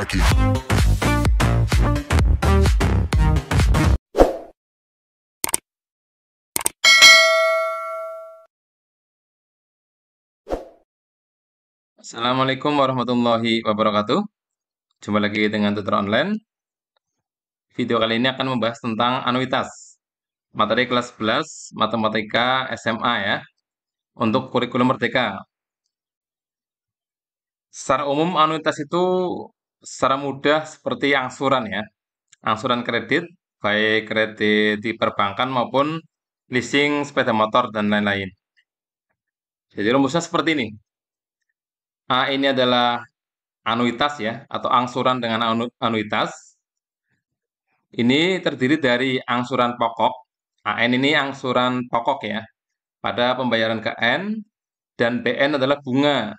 lagi. Assalamualaikum warahmatullahi wabarakatuh. Jumpa lagi dengan tutor online. Video kali ini akan membahas tentang anuitas. Materi kelas 11 Matematika SMA ya. Untuk kurikulum Merdeka. Secara umum anuitas itu secara mudah seperti angsuran ya. Angsuran kredit, baik kredit di perbankan maupun leasing sepeda motor dan lain-lain. Jadi rumusnya seperti ini. A ini adalah anuitas ya, atau angsuran dengan anuitas. Ini terdiri dari angsuran pokok. AN ini angsuran pokok ya, pada pembayaran ke N, dan BN adalah bunga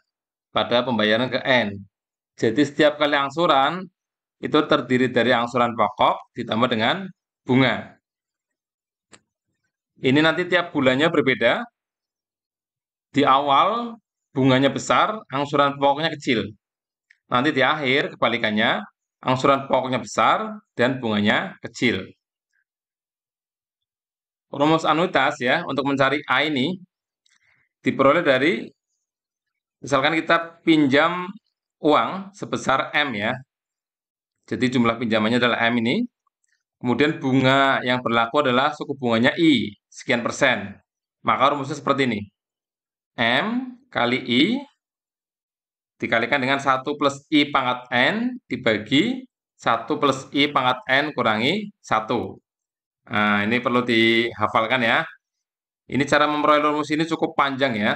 pada pembayaran ke N. Jadi setiap kali angsuran, itu terdiri dari angsuran pokok ditambah dengan bunga. Ini nanti tiap bulannya berbeda. Di awal, bunganya besar, angsuran pokoknya kecil. Nanti di akhir, kebalikannya, angsuran pokoknya besar dan bunganya kecil. Rumus anuitas ya, untuk mencari A ini diperoleh dari, misalkan kita pinjam uang sebesar M ya. Jadi jumlah pinjamannya adalah M ini. Kemudian bunga yang berlaku adalah suku bunganya I, sekian persen. Maka rumusnya seperti ini. M kali I dikalikan dengan 1 plus I pangkat N dibagi 1 plus I pangkat N kurangi 1. Nah, ini perlu dihafalkan ya. Ini cara memperoleh rumus ini cukup panjang ya.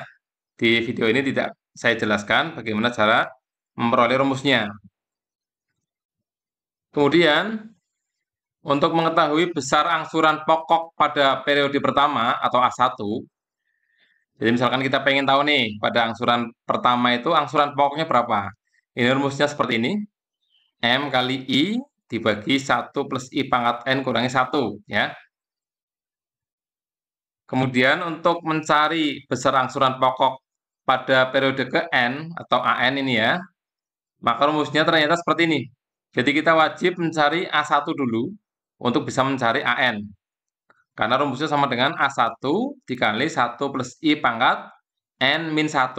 Di video ini tidak saya jelaskan bagaimana cara memperoleh rumusnya. Kemudian, untuk mengetahui besar angsuran pokok pada periode pertama atau A1, jadi misalkan kita pengen tahu nih, pada angsuran pertama itu angsuran pokoknya berapa? Ini rumusnya seperti ini. M kali I dibagi 1 plus I pangkat N kurangi 1 ya. Kemudian untuk mencari besar angsuran pokok pada periode ke N atau AN ini ya, maka rumusnya ternyata seperti ini. Jadi kita wajib mencari A1 dulu untuk bisa mencari AN. Karena rumusnya sama dengan A1 dikali 1 plus I pangkat N min 1.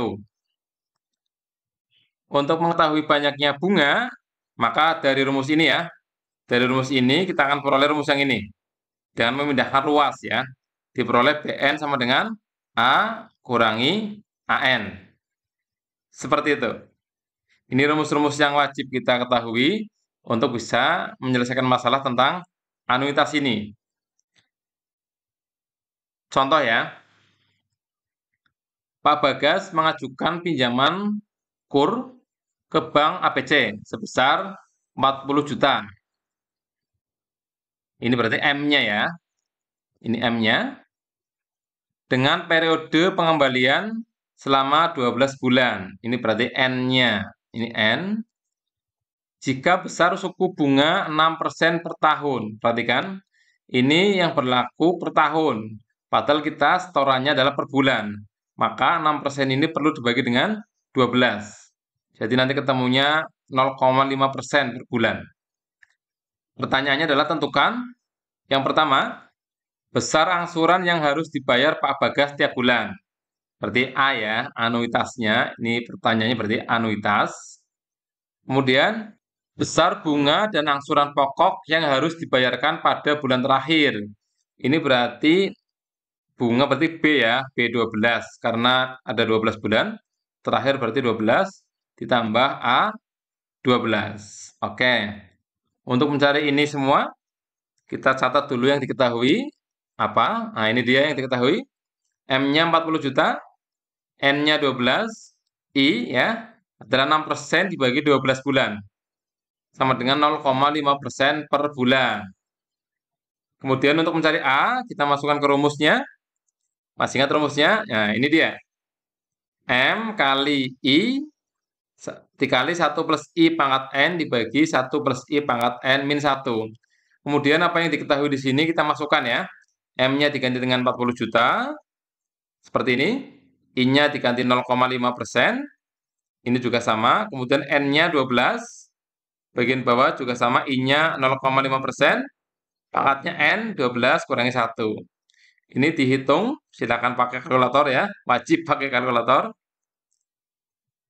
Untuk mengetahui banyaknya bunga, maka dari rumus ini ya, dari rumus ini kita akan peroleh rumus yang ini. Dengan memindahkan ruas ya, diperoleh BN sama dengan A kurangi AN. Seperti itu. Ini rumus-rumus yang wajib kita ketahui untuk bisa menyelesaikan masalah tentang anuitas ini. Contoh ya, Pak Bagas mengajukan pinjaman KUR ke Bank ABC sebesar 40 juta. Ini berarti M-nya ya. Ini M-nya. Dengan periode pengembalian selama 12 bulan. Ini berarti N-nya. Ini N. Jika besar suku bunga 6% per tahun. Perhatikan, ini yang berlaku per tahun. Padahal kita setorannya adalah per bulan. Maka 6% ini perlu dibagi dengan 12. Jadi nanti ketemunya 0,5% per bulan. Pertanyaannya adalah tentukan. Yang pertama, besar angsuran yang harus dibayar Pak Bagas setiap bulan. Berarti A ya, anuitasnya. Ini pertanyaannya berarti anuitas. Kemudian, besar bunga dan angsuran pokok yang harus dibayarkan pada bulan terakhir. Ini berarti bunga berarti B ya, B12. Karena ada 12 bulan, terakhir berarti 12, ditambah A12. Oke. Untuk mencari ini semua, kita catat dulu yang diketahui. Apa? Nah, ini dia yang diketahui. M-nya 40 juta, N-nya 12, I ya, adalah 6% dibagi 12 bulan. Sama dengan 0,5% per bulan. Kemudian untuk mencari A, kita masukkan ke rumusnya. Masih ingat rumusnya? Nah, ini dia. M kali I dikali 1 plus I pangkat N dibagi 1 plus I pangkat N min 1. Kemudian apa yang diketahui di sini kita masukkan ya. M-nya diganti dengan 40 juta. Seperti ini. I-nya diganti 0,5%. Ini juga sama. Kemudian N-nya 12. Bagian bawah juga sama, I-nya 0,5%, pangkatnya N, 12 kurangi 1. Ini dihitung, silakan pakai kalkulator ya, wajib pakai kalkulator.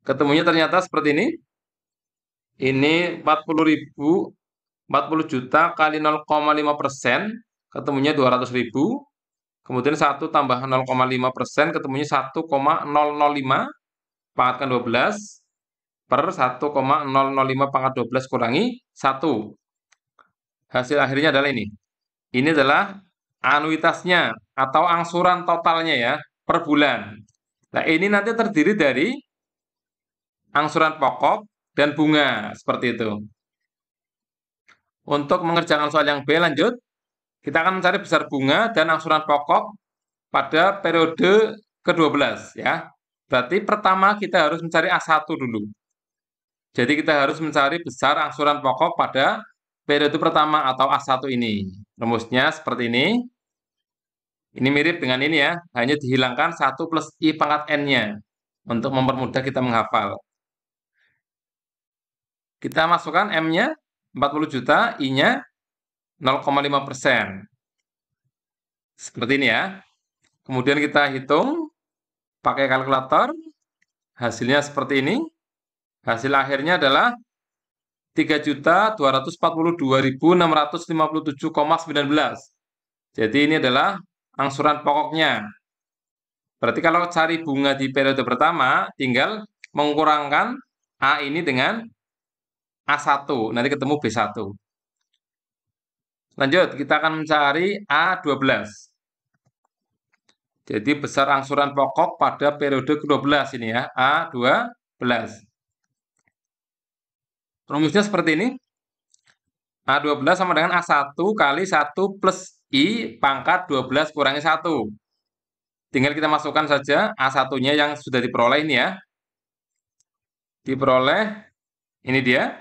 Ketemunya ternyata seperti ini. Ini 40 juta kali 0,5%, ketemunya 200.000. Kemudian 1 tambah 0,5%, ketemunya 1,005, pangkatkan 12, per 1,005 pangkat 12 kurangi 1. Hasil akhirnya adalah ini. Ini adalah anuitasnya atau angsuran totalnya ya, per bulan. Nah, ini nanti terdiri dari angsuran pokok dan bunga, seperti itu. Untuk mengerjakan soal yang B lanjut, kita akan mencari besar bunga dan angsuran pokok pada periode ke-12 ya. Berarti pertama kita harus mencari A1 dulu. Jadi kita harus mencari besar angsuran pokok pada periode pertama atau A1 ini. Rumusnya seperti ini. Ini mirip dengan ini ya, hanya dihilangkan 1 plus I pangkat N-nya untuk mempermudah kita menghafal. Kita masukkan M-nya 40 juta, I-nya 0,5%. Seperti ini ya. Kemudian kita hitung pakai kalkulator. Hasilnya seperti ini. Hasil akhirnya adalah 3.242.657,19. Jadi ini adalah angsuran pokoknya. Berarti kalau cari bunga di periode pertama, tinggal mengurangkan A ini dengan A1. Nanti ketemu B1. Lanjut, kita akan mencari A12. Jadi besar angsuran pokok pada periode ke-12 ini ya, A12. Rumusnya seperti ini. A12 sama dengan A1 kali 1 plus I pangkat 12 kurangi 1. Tinggal kita masukkan saja A1-nya yang sudah diperoleh ini ya. Diperoleh, ini dia.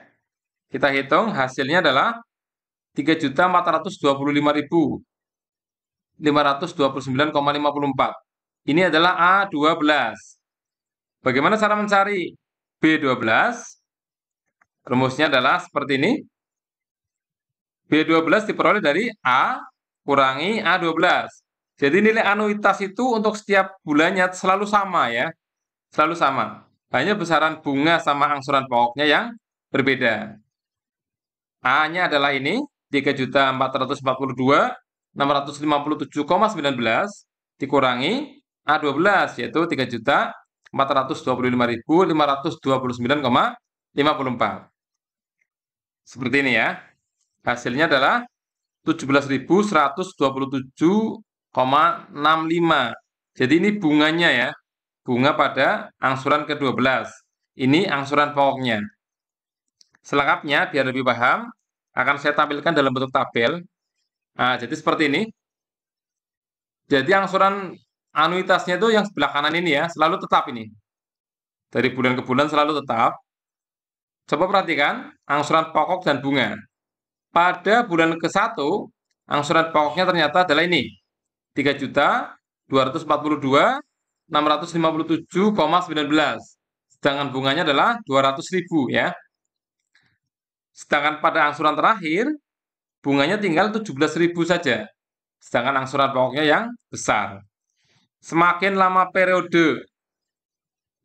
Kita hitung, hasilnya adalah 3.425.529,54. Ini adalah A12. Bagaimana cara mencari B12? Rumusnya adalah seperti ini. B12 diperoleh dari A kurangi A12. Jadi nilai anuitas itu untuk setiap bulannya selalu sama ya. Selalu sama. Hanya besaran bunga sama angsuran pokoknya yang berbeda. A-nya adalah ini, 3.442.657,19 dikurangi A12, yaitu 3.425.529,54. Seperti ini ya. Hasilnya adalah 17.127,65. Jadi ini bunganya ya. Bunga pada angsuran ke-12. Ini angsuran pokoknya. Selengkapnya, biar lebih paham, akan saya tampilkan dalam bentuk tabel. Nah, jadi seperti ini. Jadi angsuran anuitasnya itu yang sebelah kanan ini ya, selalu tetap ini. Dari bulan ke bulan selalu tetap. Coba perhatikan, angsuran pokok dan bunga. Pada bulan ke-1, angsuran pokoknya ternyata adalah ini. 3.242.657,19. Sedangkan bunganya adalah 200.000 ya. Sedangkan pada angsuran terakhir, bunganya tinggal 17.000 saja. Sedangkan angsuran pokoknya yang besar. Semakin lama periode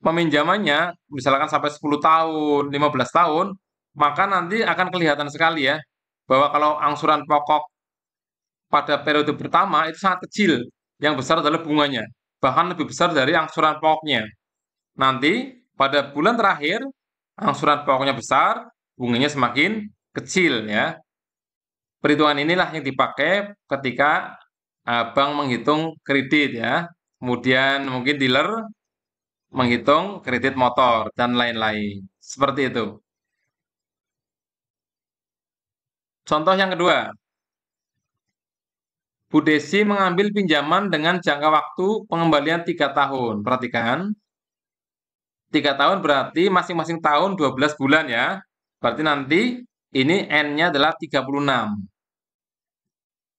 peminjamannya, misalkan sampai 10 tahun, 15 tahun, maka nanti akan kelihatan sekali ya, bahwa kalau angsuran pokok pada periode pertama itu sangat kecil, yang besar adalah bunganya, bahkan lebih besar dari angsuran pokoknya. Nanti pada bulan terakhir, angsuran pokoknya besar, bunganya semakin kecil ya. Perhitungan inilah yang dipakai ketika bank menghitung kredit ya. Kemudian mungkin dealer menghitung kredit motor dan lain-lain. Seperti itu. Contoh yang kedua. Bu Desi mengambil pinjaman dengan jangka waktu pengembalian 3 tahun. Perhatikan. 3 tahun berarti masing-masing tahun 12 bulan ya. Berarti nanti ini N-nya adalah 36.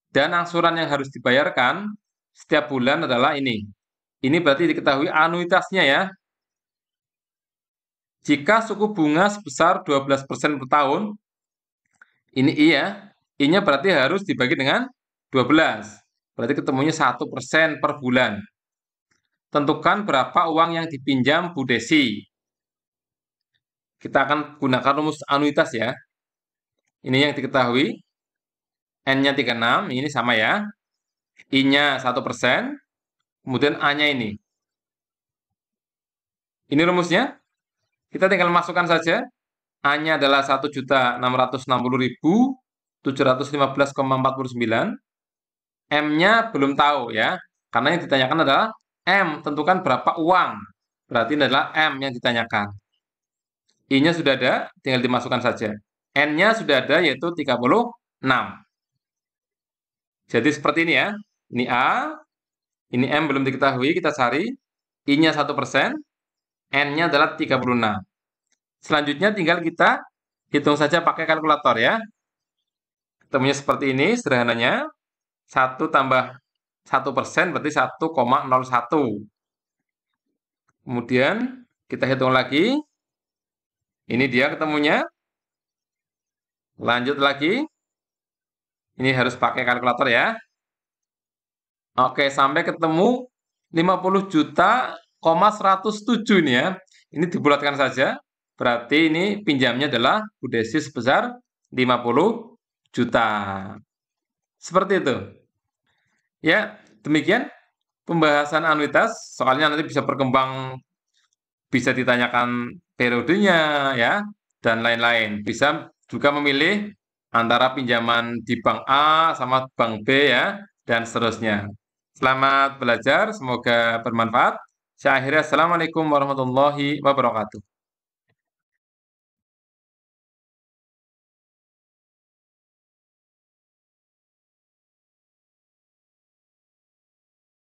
Dan angsuran yang harus dibayarkan setiap bulan adalah ini. Ini berarti diketahui anuitasnya ya. Jika suku bunga sebesar 12% per tahun, Ini I ya. I-nya berarti harus dibagi dengan 12. Berarti ketemunya 1% per bulan. Tentukan berapa uang yang dipinjam Bu Desi. Kita akan gunakan rumus anuitas ya. Ini yang diketahui. N-nya 36, ini sama ya. I-nya 1%, kemudian A-nya ini. Ini rumusnya. Kita tinggal masukkan saja. A-nya adalah 1.660.715,49. M-nya belum tahu ya. Karena yang ditanyakan adalah M, tentukan berapa uang. Berarti ini adalah M yang ditanyakan. I-nya sudah ada, tinggal dimasukkan saja. N-nya sudah ada, yaitu 36. Jadi seperti ini ya. Ini A, ini M belum diketahui, kita cari. I-nya 1%, N-nya adalah 36. Selanjutnya tinggal kita hitung saja pakai kalkulator ya. Ketemunya seperti ini, sederhananya. 1 tambah 1% berarti 1,01. Kemudian kita hitung lagi. Ini dia ketemunya. Lanjut lagi. Ini harus pakai kalkulator ya. Oke, sampai ketemu 50 juta, 107 ini ya. Ini dibulatkan saja. Berarti ini pinjamnya adalah Bu Desi sebesar 50 juta. Seperti itu. Ya, demikian pembahasan anuitas. Soalnya nanti bisa berkembang, bisa ditanyakan periodenya ya, dan lain-lain. Bisa juga memilih antara pinjaman di bank A sama bank B ya, dan seterusnya. Selamat belajar, semoga bermanfaat. Saya akhiri, Assalamualaikum warahmatullahi wabarakatuh.